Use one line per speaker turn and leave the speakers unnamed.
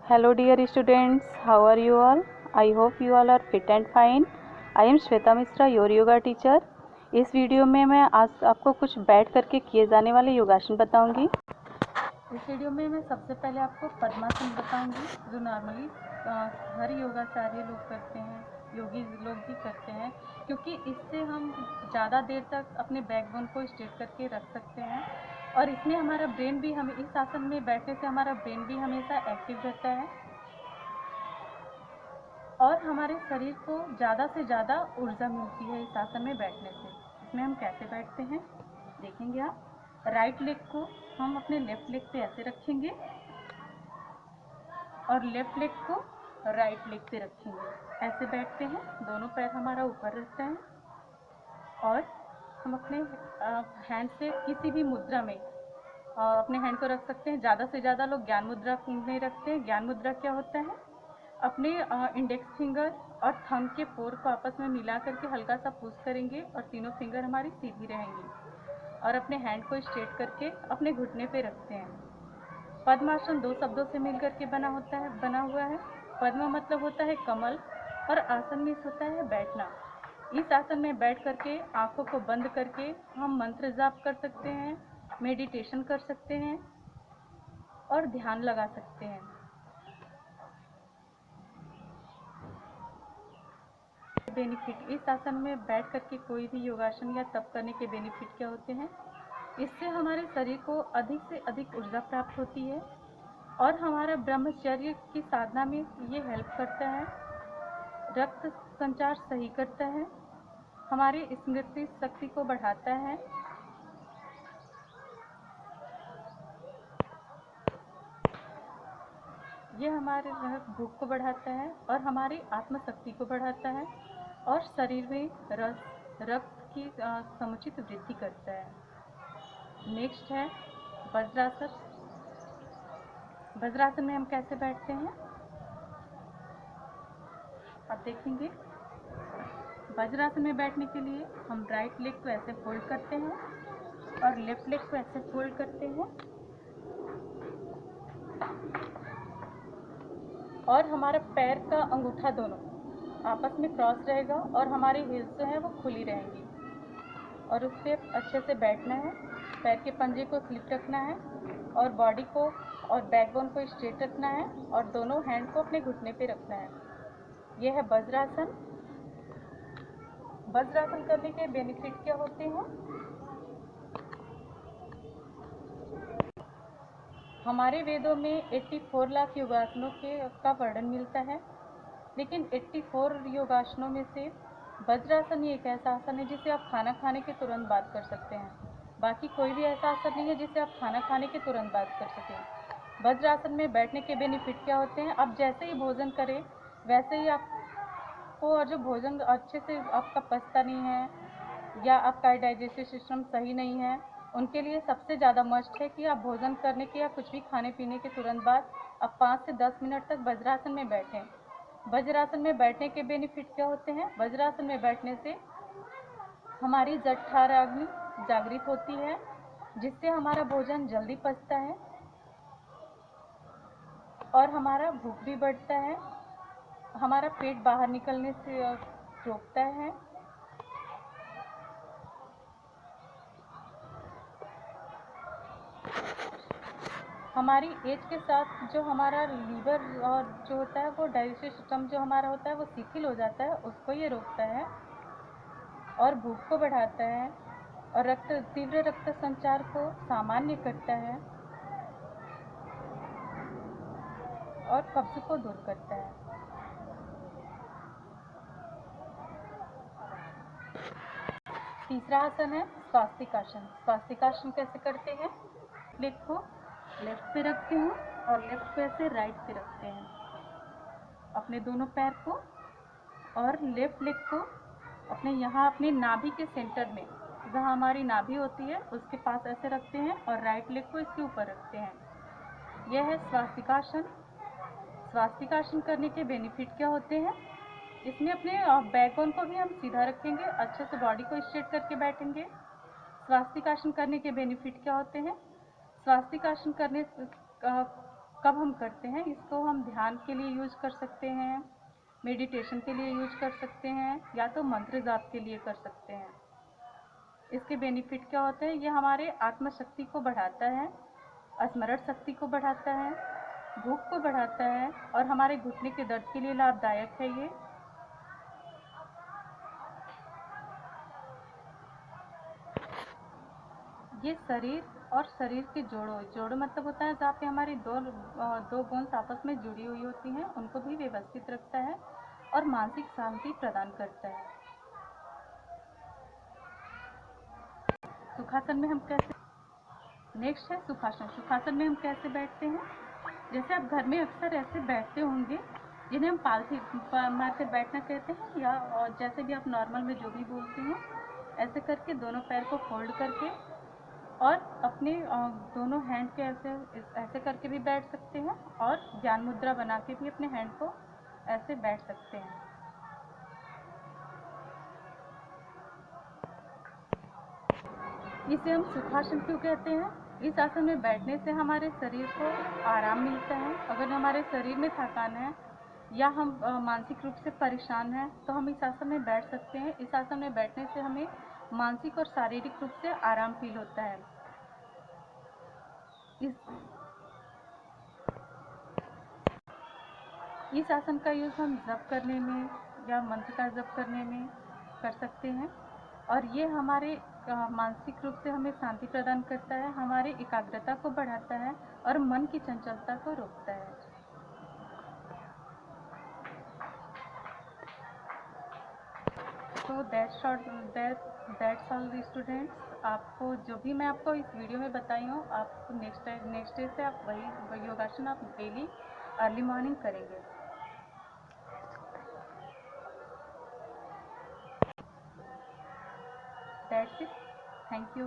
Hello dear students, how are you all? I hope you all are fit and fine. I am Shweta Mishra, your yoga teacher. इस video में मैं आज आपको कुछ बैठ करके किए जाने वाले योगासन बताऊंगी। इस वीडियो में मैं सबसे पहले आपको पद्मासन बताऊंगी, जो नॉर्मली हर योगाचार्य लोग करते हैं, योगी लोग भी करते हैं, क्योंकि इससे हम ज़्यादा देर तक अपने बैकबोन को स्ट्रेट करके रख सकते हैं और इसमें हमारा ब्रेन भी, हमें इस आसन में बैठने से हमारा ब्रेन भी हमेशा एक्टिव रहता है और हमारे शरीर को ज़्यादा से ज़्यादा ऊर्जा मिलती है इस आसन में बैठने से। इसमें हम कैसे बैठते हैं देखेंगे आप। राइट लेग को हम अपने लेफ्ट लेग पे ऐसे रखेंगे और लेफ्ट लेग को राइट लेग पे रखेंगे। ऐसे बैठते हैं, दोनों पैर हमारा ऊपर रहता है और हम अपने हैंड से किसी भी मुद्रा में अपने हैंड को रख सकते हैं। ज़्यादा से ज़्यादा लोग ज्ञान मुद्रा में रखते हैं। ज्ञान मुद्रा क्या होता है? अपने इंडेक्स फिंगर और थंब के पोर को आपस में मिला करके हल्का सा पुश करेंगे और तीनों फिंगर हमारी सीधी रहेंगी और अपने हैंड को स्ट्रेट करके अपने घुटने पे रखते हैं। पद्मासन दो शब्दों से मिलकर के बना हुआ है। पद्म मतलब होता है कमल और आसन मीन्स होता है बैठना। इस आसन में बैठ करके आंखों को बंद करके हम मंत्र जाप कर सकते हैं, मेडिटेशन कर सकते हैं और ध्यान लगा सकते हैं। बेनिफिट, इस आसन में बैठ करके कोई भी योगासन या तप करने के बेनिफिट क्या होते हैं? इससे हमारे शरीर को अधिक से अधिक ऊर्जा प्राप्त होती है और हमारा ब्रह्मचर्य की साधना में ये हेल्प करता है। रक्त संचार सही करता है, हमारी स्मृति शक्ति को बढ़ाता है, ये हमारे भूख को बढ़ाता है और हमारी आत्मशक्ति को बढ़ाता है और शरीर में रक्त की समुचित वृद्धि करता है। नेक्स्ट है वज्रासन। वज्रासन में हम कैसे बैठते हैं आप देखेंगे। वज्रासन में बैठने के लिए हम राइट लेग को ऐसे फोल्ड करते हैं और लेफ्ट लेग को ऐसे फोल्ड करते हैं और हमारा पैर का अंगूठा दोनों आपस में क्रॉस रहेगा और हमारी हिल्स जो है वो खुली रहेंगी और उस पर अच्छे से बैठना है। पैर के पंजे को स्लिप रखना है और बॉडी को और बैकबोन को स्ट्रेट रखना है और दोनों हैंड को अपने घुटने पे रखना है। यह है वज्रासन। वज्रासन करने के बेनिफिट क्या होते हैं? हमारे वेदों में 84 लाख योगासनों का वर्णन मिलता है, लेकिन 84 योगासनों में से वज्रासन एक ऐसा आसन है जिसे आप खाना खाने के तुरंत बाद कर सकते हैं। बाकी कोई भी ऐसा आसन नहीं है जिसे आप खाना खाने के तुरंत बाद कर सकें। वज्रासन में बैठने के बेनिफिट क्या होते हैं? आप जैसे ही भोजन करें वैसे ही आपको, और जो भोजन अच्छे से आपका पचता नहीं है या आपका डाइजेस्टिव सिस्टम सही नहीं है, उनके लिए सबसे ज़्यादा मस्ट है कि आप भोजन करने के या कुछ भी खाने पीने के तुरंत बाद आप 5 से 10 मिनट तक वज्रासन में बैठें। वज्रासन में बैठने के बेनिफिट क्या होते हैं? वज्रासन में बैठने से हमारी जठराग्नि जागृत होती है, जिससे हमारा भोजन जल्दी पचता है और हमारा भूख भी बढ़ता है, हमारा पेट बाहर निकलने से रोकता है। हमारी एज के साथ जो हमारा लीवर और जो होता है वो डाइजेस्टिव सिस्टम जो हमारा होता है वो शिथिल हो जाता है, उसको ये रोकता है और भूख को बढ़ाता है और तीव्र रक्त संचार को सामान्य करता है और कब्ज को दूर करता है। तीसरा आसन है स्वास्तिकासन। स्वास्तिकासन कैसे करते हैं? लेग को लेफ्ट पे रखते हैं और लेफ्ट पैर से राइट पे रखते हैं, अपने दोनों पैर को और लेफ्ट लेग को अपने नाभि के सेंटर में, जहाँ हमारी नाभि होती है उसके पास ऐसे रखते हैं और राइट लेग को इसके ऊपर रखते हैं। यह है स्वास्तिकासन। स्वास्तिकासन करने के बेनिफिट क्या होते हैं? इसमें अपने बैकबोन को भी हम सीधा रखेंगे, अच्छे से बॉडी को स्ट्रेट करके बैठेंगे। स्वास्तिकासन करने के बेनिफिट क्या होते हैं? स्वास्तिकासन करने कब हम करते हैं, इसको हम ध्यान के लिए यूज कर सकते हैं, मेडिटेशन के लिए यूज कर सकते हैं, या तो मंत्र जाप के लिए कर सकते हैं। इसके बेनिफिट क्या होते हैं, ये हमारे आत्मशक्ति को बढ़ाता है, स्मरण शक्ति को बढ़ाता है, भूख को बढ़ाता है, और हमारे घुटने के दर्द के लिए लाभदायक है ये शरीर और शरीर के जोड़ों मतलब होता है जहाँ पे हमारी दो बोन्स आपस में जुड़ी हुई होती हैं, उनको भी व्यवस्थित रखता है और मानसिक शांति प्रदान करता है। सुखासन में हम कैसे, नेक्स्ट है सुखासन। सुखासन में हम कैसे बैठते हैं, जैसे आप घर में अक्सर ऐसे बैठते होंगे जिन्हें हम पालथी मार कर बैठना कहते हैं, या और जैसे भी आप नॉर्मल में जो भी बोलते हो, ऐसे करके दोनों पैर को फोल्ड करके और अपने दोनों हैंड के ऐसे करके भी बैठ सकते हैं, और ज्ञान मुद्रा बना के भी अपने हैंड को ऐसे बैठ सकते हैं। इसे हम सुखासन क्यों कहते हैं, इस आसन में बैठने से हमारे शरीर को आराम मिलता है। अगर हमारे शरीर में थकान है या हम मानसिक रूप से परेशान हैं तो हम इस आसन में बैठ सकते हैं। इस आसन में बैठने से हमें मानसिक और शारीरिक रूप से आराम फील होता है। इस आसन का यूज़ हम जप करने में या मंत्र का जप करने में कर सकते हैं, और ये हमारे मानसिक रूप से हमें शांति प्रदान करता है, हमारे एकाग्रता को बढ़ाता है और मन की चंचलता को रोकता है। तो दैट्स ऑल स्टूडेंट्स। आपको जो भी मैं आपको इस वीडियो में बताई हूँ, आप नेक्स्ट डे से आप वही योगासन आप डेली अर्ली मॉर्निंग करेंगे। That's it. Thank you.